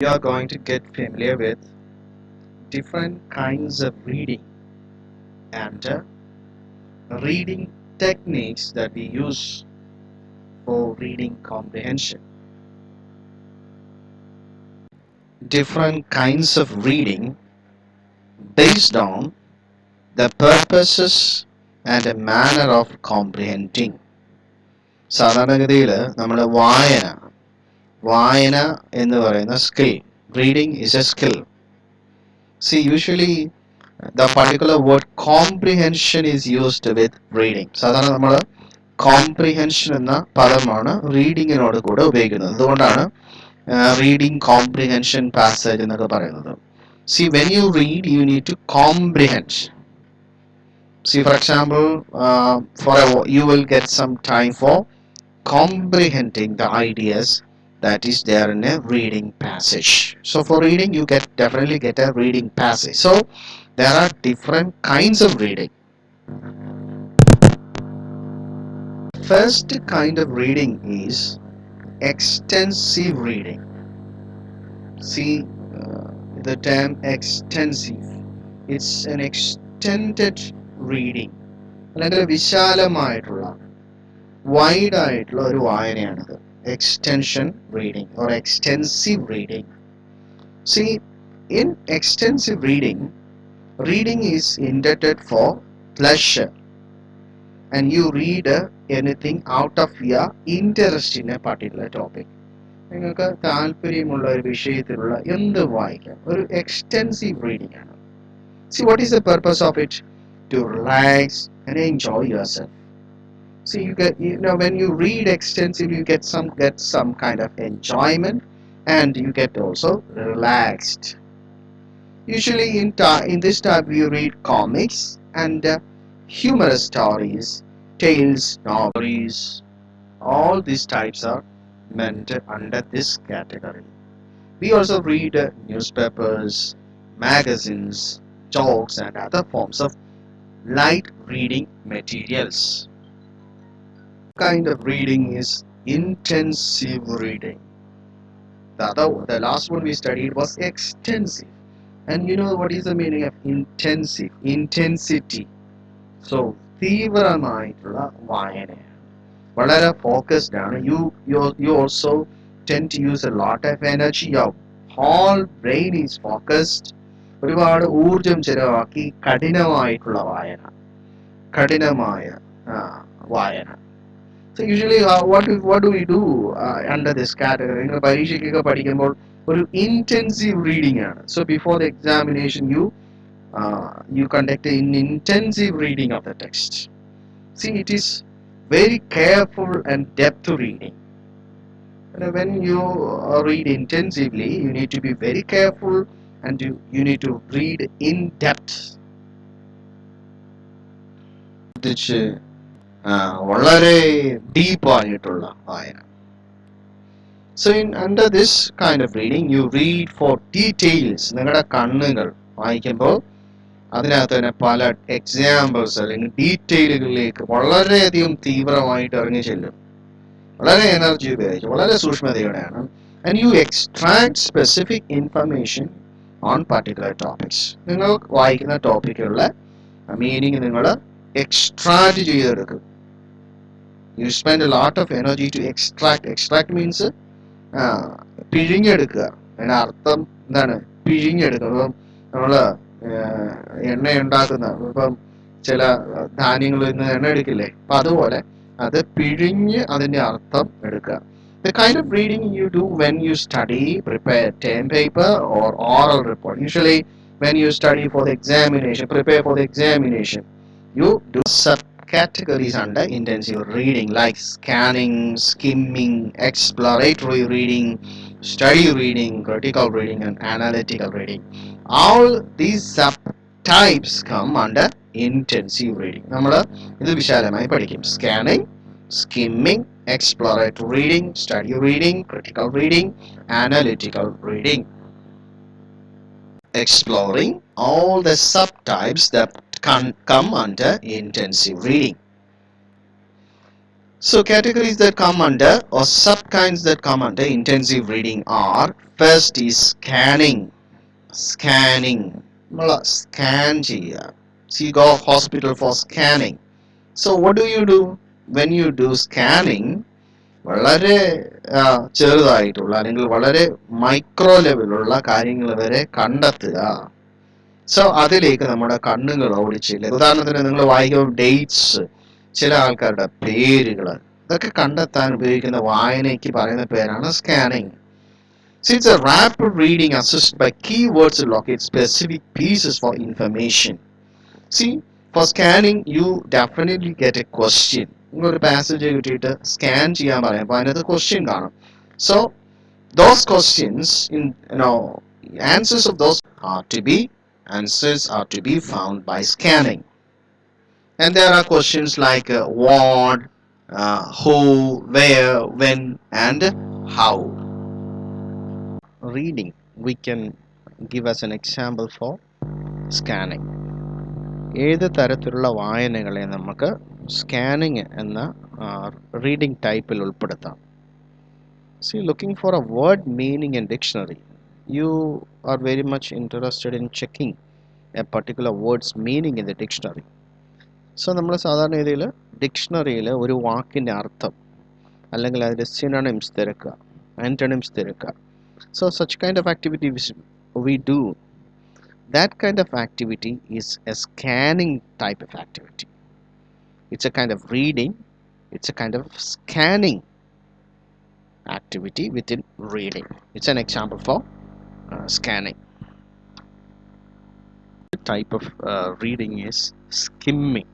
You are going to get familiar with different kinds of reading and reading techniques that we use for reading comprehension. Different kinds of reading based on the purposes and a manner of comprehending. സാധാരണഗതിയിൽ നമ്മൾ വായന എന്ന് പറയുന്ന skill, reading is a skill. See, usually the particular word comprehension is used with reading. സാധാരണ നമ്മൾ comprehension എന്ന പദമാണ് റീഡിങ്ങിനോട് കൂടെ ഉപയോഗിക്കുന്നത്. അതുകൊണ്ടാണ് reading comprehension passage എന്നൊക്കെ പറയുന്നത്. See, when you read, you need to comprehend. See, for example, you will get some time for comprehending the ideas that is there in a reading passage. So for reading, you definitely get a reading passage. So there are different kinds of reading. First kind of reading is extensive reading. See the term extensive. It's an extended reading. അല്ലെങ്കിൽ വിശാലമായിട്ടുള്ള wide ആയിട്ടുള്ള ഒരു വായനയാണത്. Extension reading or extensive reading. See, in extensive reading, reading is intended for pleasure, and you read anything out of your interest in a particular topic. നിങ്ങൾക്ക് താല്പര്യമുള്ള ഒരു വിഷയത്തിലുള്ള എന്ത് വായിക്കാം, ഒരു എക്സ്റ്റെൻസീവ് റീഡിംഗ് ആണ്. See, what is the purpose of it? To relax and enjoy yourself. See, when you read extensively, you get some kind of enjoyment, and you get also relaxed. Usually in this type you read comics and humorous stories, tales, novels. All these types are meant under this category. We also read newspapers, magazines, jokes, and other forms of light reading materials. Kind of reading is intensive reading. The last one we studied was extensive. And you know what is the meaning of intensive? Intensity. So തീവ്രമായിട്ടുള്ള വായനയാണ്, വളരെ focused ആണ്. You also tend to use a lot of energy. Your whole brain is focused. ഒരുപാട് ഊർജം ചെലവാക്കി കഠിനമായ വായന. So usually what do we do under this category? പരീക്ഷയ്ക്കൊക്കെ പഠിക്കുമ്പോൾ ഒരു intensive reading ആണ്. So before the examination you conduct an intensive reading of the text. See, it is very careful and depth reading. When you read intensively, you need to be very careful and you need to read in depth. വളരെ ഡീപ്പായിട്ടുള്ള വായന. So under this kind of reading, you read for details. നിങ്ങളുടെ കണ്ണുകൾ വായിക്കുമ്പോൾ അതിനകത്ത് തന്നെ പല examples അല്ലെങ്കിൽ ഡീറ്റെയിലുകളിലേക്ക് വളരെയധികം തീവ്രമായിട്ട് ഇറങ്ങി ചെല്ലും. വളരെ എനർജി ഉപയോഗിച്ച് വളരെ സൂക്ഷ്മതയോടെയാണ്. And you extract specific information on particular topics. നിങ്ങൾ വായിക്കുന്ന ടോപ്പിക്കുള്ള മീനിങ് നിങ്ങൾ extract ചെയ്തെടുക്കും. You spend a lot of energy to extract. Extract means പിഴിഞ്ഞെടുക്കുക. അതിന് അർത്ഥം എന്താണ്? പിഴിഞ്ഞെടുക്കുക. ഇപ്പം നമ്മള് എണ്ണ ഉണ്ടാക്കുന്ന, ഇപ്പം ചില ധാന്യങ്ങളിൽ നിന്ന് എണ്ണ എടുക്കില്ലേ, അപ്പൊ അതുപോലെ അത് പിഴിഞ്ഞ് അതിന്റെ അർത്ഥം എടുക്കുക. The kind of reading you do when you study, prepare term paper or oral report. Usually when you study for the examination, prepare for the examination, you do subcategories under intensive reading like scanning, skimming, exploratory reading, study reading, critical reading, and analytical reading. All these subtypes come under intensive reading. നമ്മൾ ഇത് വിശാലമായി പഠിക്കും. Scanning, skimming, exploratory reading, study reading, critical reading, analytical reading. Exploring all the subtypes that can come under intensive reading. So categories that come under or subkinds that come under intensive reading are First is scanning. Scanning. നമ്മൾ scan ചെയ്യുക. So you go hospital for scanning. So what do? When you do scanning, വളരെ ചെറുതായിട്ടുള്ള അല്ലെങ്കിൽ വളരെ micro ലെവലുള്ള കാര്യങ്ങൾ വരെ കണ്ടെത്തുക. So അതിലേക്ക് നമ്മുടെ കണ്ണുകൾ ഓടിച്ചില്ല. ഉദാഹരണത്തിന് നിങ്ങൾ വായിക്കുമ്പോൾ ഡേറ്റ്സ്, ചില ആൾക്കാരുടെ പേരുകൾ, ഇതൊക്കെ കണ്ടെത്താൻ ഉപയോഗിക്കുന്ന വായനയ്ക്ക് പറയുന്ന പേരാണ് scanning. So it's a rapid reading assisted by keywords to locate specific pieces for information. See, for scanning you definitely get a question. നിങ്ങളൊരു പാസേജ് കിട്ടിയിട്ട് സ്കാൻ ചെയ്യാൻ പറയുമ്പോൾ അതിനകത്ത് ക്വസ്റ്റ്യൻ കാണും. So those questions, answers of those answers are to be found by scanning. And there are questions like what, who, where, when, and how. Reading, we can give as an example for scanning. ഏത് തരത്തിലുള്ള വായനകളെ നമുക്ക് scanning എന്ന reading ടൈപ്പിൽ ഉൾപ്പെടുത്താം. See, looking for a word meaning in dictionary, you are very much interested in checking a particular word's meaning in the dictionary. So നമ്മൾ സാധാരണ രീതിയിൽ ഡിക്ഷണറിയിൽ ഒരു വാക്കിൻ്റെ അർത്ഥം അല്ലെങ്കിൽ അതിൻ്റെ synonyms തിരക്കുക, ആൻറ്റണിംസ് തിരക്കുക. So such kind of activities we do, that kind of activity is a scanning type of activity. It's a kind of reading, it's a kind of scanning activity within reading. It's an example for scanning. The type of reading is skimming.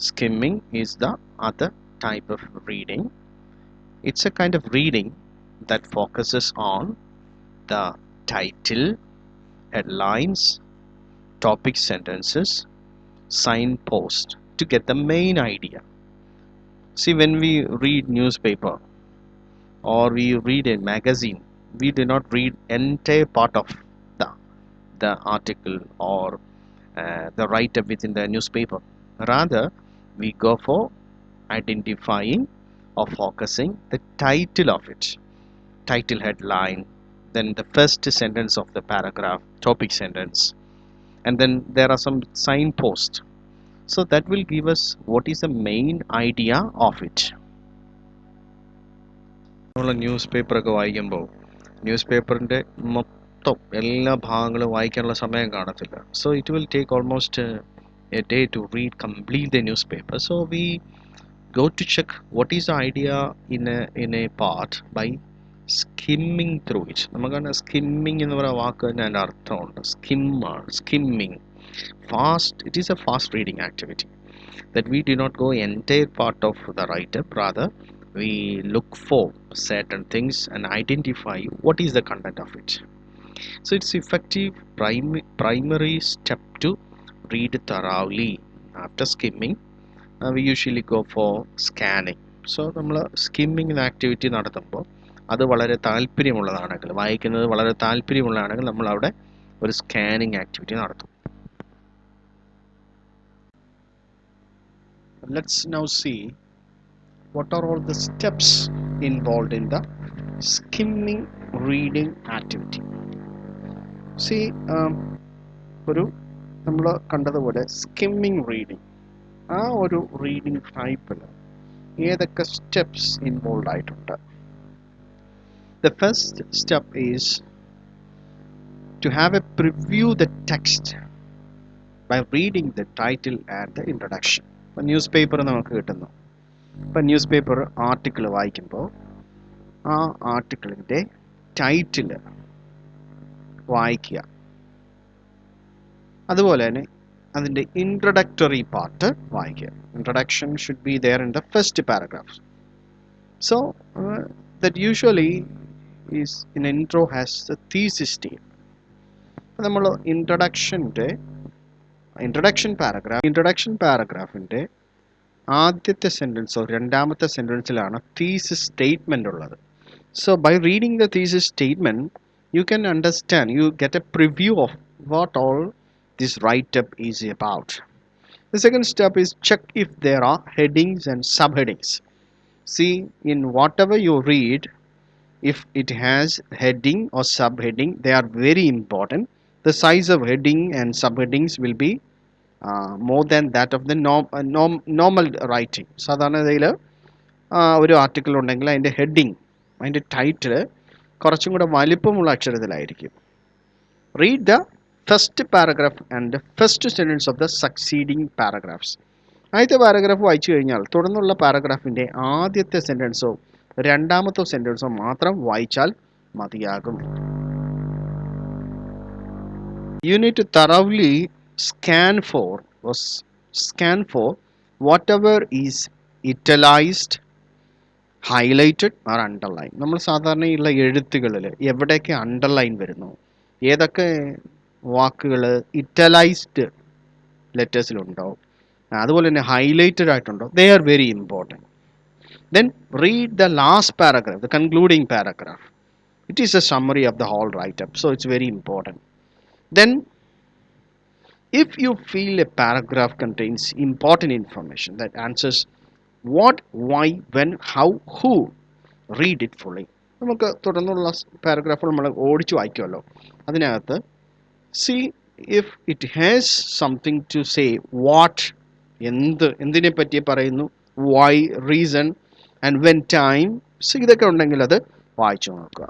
Skimming is the other type of reading. It's a kind of reading that focuses on the title, headlines, topic sentences, signpost to get the main idea. See, when we read newspaper or we read a magazine, we do not read entire part of the article or the write-up within the newspaper. Rather, we go for identifying or focusing the title of it, title, headline, then the first sentence of the paragraph, topic sentence, and then there are some signposts. So that will give us what is the main idea of it. നമ്മൾ news പേപ്പറൊക്കെ വായിക്കുമ്പോൾ news പേപ്പറിൻ്റെ മൊത്തം എല്ലാ ഭാഗങ്ങളും വായിക്കാനുള്ള സമയം കാണത്തില്ല. So it will take almost a day to read complete the newspaper. So we go to check what is the idea in a part by skimming through it. നമുക്കാണ് സ്കിമ്മിങ് എന്ന് പറയുന്ന വാക്ക് തന്നെ അതിൻ്റെ അർത്ഥമുണ്ട്. Skimming. Fast, it is a fast reading activity that we do not go entire part of the write-up. Rather, we look for certain things and identify what is the content of it. So it's effective primary step to read thoroughly. After skimming, we usually go for scanning. So നമ്മൾ skimming activity നടത്തുമ്പോൾ അത് വളരെ താല്പര്യമുള്ളതാണെങ്കിൽ, വായിക്കുന്നത് വളരെ താല്പര്യമുള്ളതാണെങ്കിൽ നമ്മൾ അവിടെ ഒരു scanning activity നടത്തും. Let's now see what are all the steps involved in the skimming reading activity. See, ഒരു നമ്മൾ കണ്ടതുപോലെ സ്കിമ്മിങ് റീഡിങ്, ആ ഒരു റീഡിങ് ടൈപ്പിൽ ഏതൊക്കെ സ്റ്റെപ്സ് ഇൻവോൾവ് ആയിട്ടുണ്ട്. The first step is to have a preview the text by reading the title and the introduction. ഇപ്പം news paper നമുക്ക് കിട്ടുന്നു. ഇപ്പം ന്യൂസ് പേപ്പർ ആർട്ടിക്കിൾ വായിക്കുമ്പോൾ ആ ആർട്ടിക്കിളിൻ്റെ ടൈറ്റിൽ വായിക്കുക. അതുപോലെ തന്നെ അതിൻ്റെ ഇൻട്രൊഡക്ടറി പാർട്ട് വായിക്കുക. Introduction should be there in the first paragraph. So that usually is in intro has the thesis statement. നമ്മൾ ഇൻട്രൊഡക്ഷൻ പാരഗ്രാഫിൻ്റെ ആദ്യത്തെ സെൻറ്റൻസോ രണ്ടാമത്തെ സെൻറ്റൻസിലാണ് തീസിസ് സ്റ്റേറ്റ്മെൻ്റ് ഉള്ളത്. So by reading the thesis statement you can understand, you get a preview of what all this write-up is about. The second step is check if there are headings and subheadings. See, in whatever you read, if it has heading or subheading, they are very important. The size of heading and subheadings will be more than that of the normal writing. സാധാരണഗതിയിൽ ഒരു article ഉണ്ടെങ്കിൽ അതിൻ്റെ heading, അതിൻ്റെ title കുറച്ചും കൂടെ വലിപ്പമുള്ള അക്ഷരത്തിലായിരിക്കും. Read the first paragraph and the first sentence of the succeeding paragraphs. ആദ്യത്തെ പാരഗ്രാഫ് വായിച്ചു കഴിഞ്ഞാൽ തുടർന്നുള്ള പാരഗ്രാഫിൻ്റെ ആദ്യത്തെ സെൻറ്റൻസോ രണ്ടാമത്തെ സെൻറ്റൻസോ മാത്രം വായിച്ചാൽ മതിയാകും. You need to thoroughly scan for whatever is italicized, highlighted or underlined. നമ്മൾ സാധാരണയുള്ള എഴുത്തുകളിൽ എവിടെയൊക്കെ അണ്ടർലൈൻ വരുന്നു, ഏതൊക്കെ വാക്കുകൾ ഇറ്റലൈസ്ഡ് ലെറ്റേഴ്സിലുണ്ടോ, അതുപോലെ തന്നെ ഹൈലൈറ്റഡ് ആയിട്ടുണ്ടോ, they are very important. Then read the last paragraph, the concluding paragraph. It is a summary of the whole write-up, so it's very important. Then if you feel a paragraph contains important information that answers what, why, when, how, who, read it fully. നമുക്ക് തുടർന്നുള്ള പാരഗ്രാഫുകൾ നമ്മൾ ഓടിച്ചു വായിക്കുമല്ലോ, അതിനകത്ത് see if it has something to say, what, എന്തിനെ പറ്റി പറയുന്നു, why, reason and when time, so ഇതൊക്കെ ഉണ്ടെങ്കിൽ അത് വായിച്ചു നോക്കുക.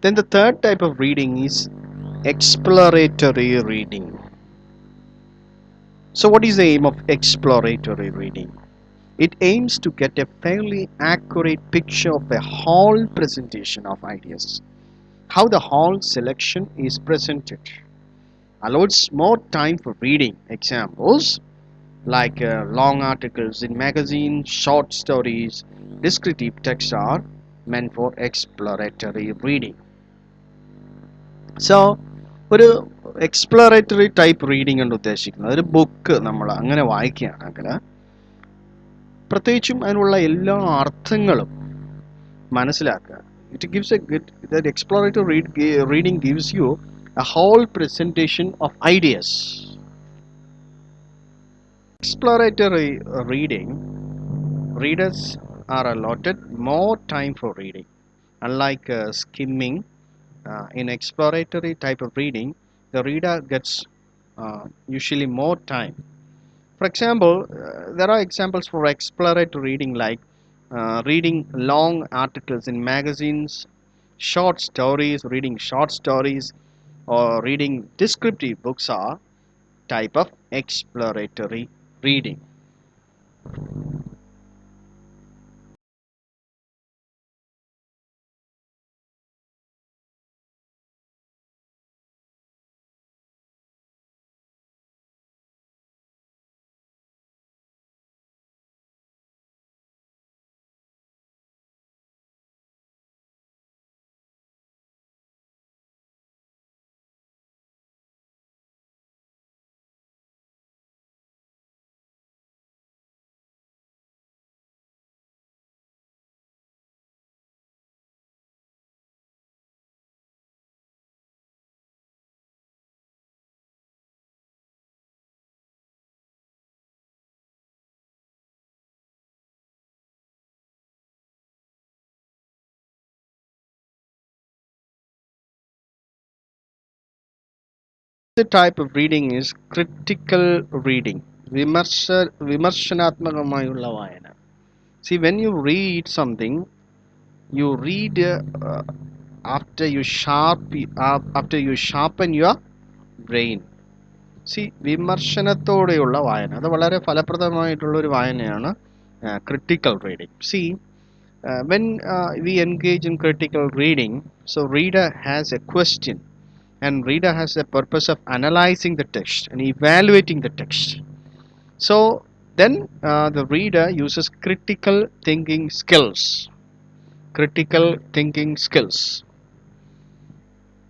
Then the third type of reading is exploratory reading. So what is the aim of exploratory reading? It aims to get a fairly accurate picture of the whole presentation of ideas, how the whole selection is presented, allows more time for reading. Examples like long articles in magazines, short stories, descriptive texts are meant for exploratory reading. So ഒരു exploratory type reading കൊണ്ട് ഉദ്ദേശിക്കുന്നത് ഒരു book നമ്മൾ അങ്ങനെ വായിക്കുകയാണെങ്കിൽ പ്രത്യേകിച്ചും അതിനുള്ള എല്ലാ അർത്ഥങ്ങളും മനസ്സിലാക്കുക. It gives a good, that exploratory reading gives you a whole presentation of ideas. Exploratory reading, readers are allotted more time for reading. Unlike skimming, in exploratory type of reading, the reader gets usually more time. For example, there are examples for exploratory reading like reading long articles in magazines, short stories, reading short stories, or reading descriptive books are type of exploratory reading. The type of reading is critical reading. വിമർശനാത്മകമായുള്ള വായന. See, when you read something, you read after you sharpen your brain. See, വിമർശനത്തോടെയുള്ള വായന അത് വളരെ ഫലപ്രദമായിട്ടുള്ളൊരു വായനയാണ് critical reading. See, when we engage in critical reading, so reader has a question, and reader has a purpose of analyzing the text and evaluating the text. So then the reader uses critical thinking skills. Critical thinking skills.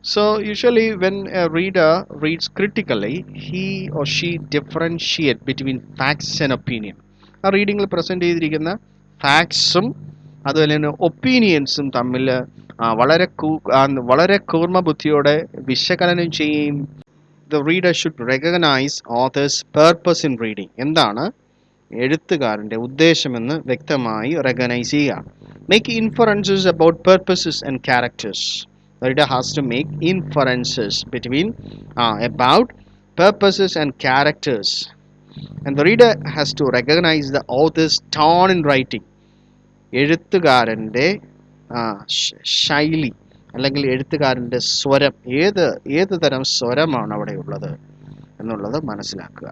So usually when a reader reads critically, he or she differentiate between facts and opinion. ആ റീഡിങ്ങിൽ present ചെയ്തിരിക്കുന്ന ഫാക്ട്സും അതുപോലെ തന്നെ ഒപ്പീനിയൻസും തമ്മിൽ വളരെ കൂർമ്മ ബുദ്ധിയോടെ വിശകലനം ചെയ്യും. The reader should recognize author's purpose in reading. എന്താണ് എഴുത്തുകാരൻ്റെ ഉദ്ദേശമെന്ന് വ്യക്തമായി റെക്കഗ്നൈസ് ചെയ്യുക. Make inferences about purposes and characters. The reader has to make inferences between about purposes and characters, and the reader has to recognize the author's tone in writing. എഴുത്തുകാരൻ്റെ ശൈലി അല്ലെങ്കിൽ എഴുത്തുകാരൻ്റെ സ്വരം, ഏത് തരം സ്വരമാണ് അവിടെ ഉള്ളത് എന്നുള്ളത് മനസ്സിലാക്കുക.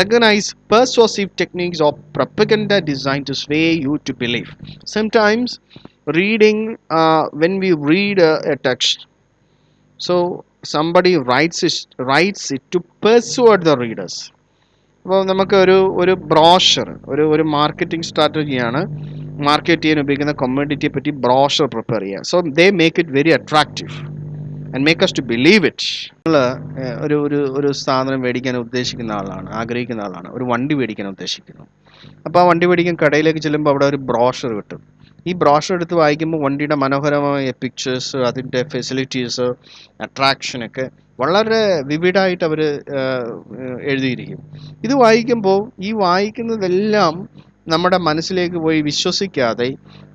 Recognize persuasive techniques or propaganda designed to sway you to believe. Sometimes reading, when we read a text, so somebody writes it to persuade the readers. അപ്പോൾ നമുക്ക് ഒരു ബ്രോഷർ, ഒരു മാർക്കറ്റിംഗ് സ്ട്രാറ്റജിയാണ് മാർക്കറ്റ് ചെയ്യാൻ ഉപയോഗിക്കുന്ന കമ്മോഡിറ്റിയെ പറ്റി ബ്രോഷർ പ്രിപ്പയർ ചെയ്യുക. So they make it very attractive and make us to believe it. നിങ്ങൾ ഒരു സാധനം മേടിക്കാൻ ഉദ്ദേശിക്കുന്ന ആളാണ്, ആഗ്രഹിക്കുന്ന ആളാണ്, ഒരു വണ്ടി മേടിക്കാൻ ഉദ്ദേശിക്കുന്നു. അപ്പോൾ ആ വണ്ടി മേടിക്കാൻ കടയിലേക്ക് ചെല്ലുമ്പോൾ അവിടെ ഒരു ബ്രോഷർ കിട്ടും. ഈ ബ്രോഷർ എടുത്ത് വായിക്കുമ്പോൾ വണ്ടിയുടെ മനോഹരമായ പിക്ചേഴ്സ്, അതിൻ്റെ ഫെസിലിറ്റീസ്, അട്രാക്ഷനൊക്കെ വളരെ വിവിഡായിട്ട് അവർ എഴുതിയിരിക്കും. ഇത് വായിക്കുമ്പോൾ ഈ വായിക്കുന്നതെല്ലാം നമ്മുടെ മനസ്സിലേക്ക് പോയി വിശ്വസിക്കാതെ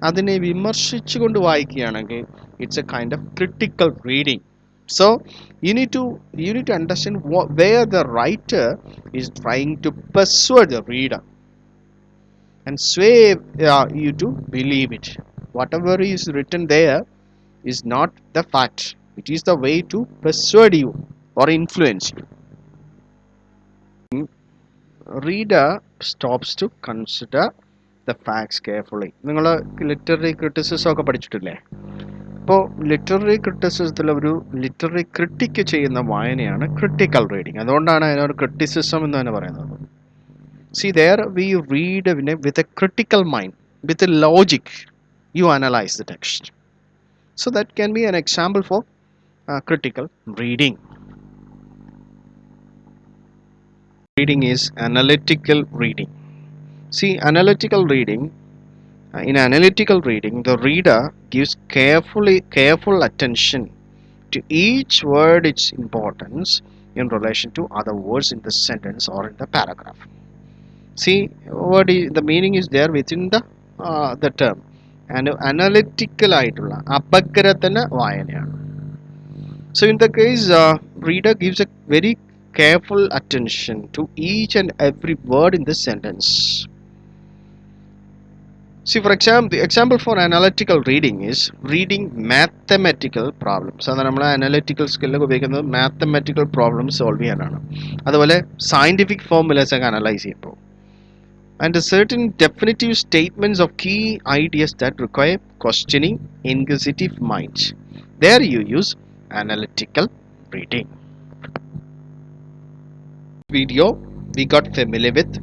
അതിനെ വിമർശിച്ചുകൊണ്ട് വായിക്കുകയാണെങ്കിൽ it's A kind of critical reading. So you need to understand where the writer is trying to persuade the reader and sway you to believe it. Whatever is written there is not the fact. It is the way to persuade you or influence you. Reader stops to consider the facts carefully. നിങ്ങൾ literary criticism ഒക്കെ പഠിച്ചിട്ടില്ലേ? അപ്പോൾ literary ക്രിറ്റിസിസത്തിൽ ഒരു literary critic ചെയ്യുന്ന വായനയാണ് critical reading. അതുകൊണ്ടാണ് അതിനൊരു criticism എന്ന് തന്നെ പറയുന്നത്. See, there we read with a critical mind, with a logic. You analyze the text. So that can be an example for critical reading. Reading is analytical reading. See, analytical reading. In analytical reading, the reader gives careful attention to each word, its importance in relation to other words in the sentence or in the paragraph. See, the meaning is there within the term. And analytical ആയിട്ടുള്ള അപഗ്രഥന വായനയാണ്. So in the case, reader gives a very careful attention to each and every word in the sentence. See, for example, the example for analytical reading is reading mathematical problems. So നമ്മൾ analytical സ്കില്ലൊക്കെ ഉപയോഗിക്കുന്നത് mathematical problem solve ചെയ്യാനാണ്. അതുപോലെ scientific formulas ഒക്കെ analyse ചെയ്യുമ്പോൾ, and certain definitive statements of key ideas that require questioning, inquisitive minds. There you use analytical reading. Video, we got familiar with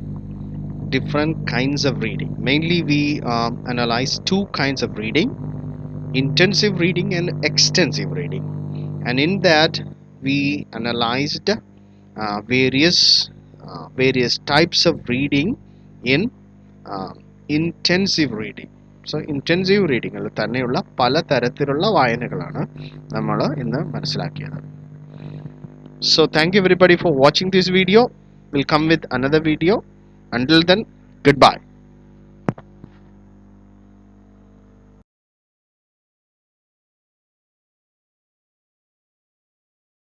different kinds of reading. Mainly we analyze two kinds of reading: intensive reading and extensive reading. And in that we analyzed various types of reading in intensive reading. So intensive reading ൽ തന്നെയുള്ള പല തരത്തിലുള്ള വായനകളാണ് നമ്മൾ ഇന്ന് മനസ്സിലാക്കിയത്. So thank you everybody for watching this video. We'll come with another video. Until then, goodbye.